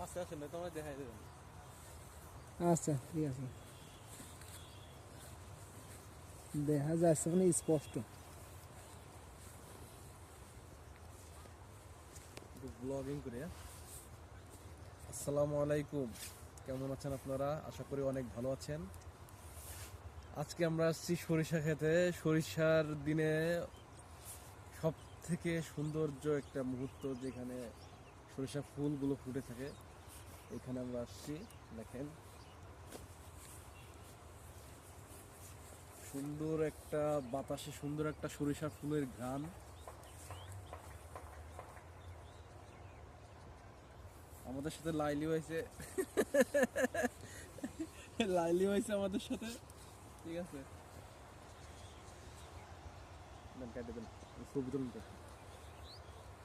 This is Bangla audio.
আচ্ছা আসেন না তোমার দেখাই দেবেন। আচ্ছা ঠিক আছে, দেখা যাচ্ছে মানে স্পষ্ট। ব্লগিং করে। আসসালামু আলাইকুম, কেমন আছেন আপনারা? আশা করি অনেক ভালো আছেন। আজকে আমরা আসছি সরিষা খেতে। সরিষার দিনে সব থেকে সৌন্দর্য একটা মুহূর্ত, যেখানে সরিষা ফুলগুলো ফুটে থাকে, এখানে আমরা আসছি। দেখেন সুন্দর একটা বাতাসে সুন্দর একটা সরিষা ফুলের ঘ্রাণ। আমাদের সাথে লাইলি হয়েছে, লাইলি হয়েছে আমাদের সাথে। ঠিক আছে, দেন কেটে দেন, ছবি তুলুন তো।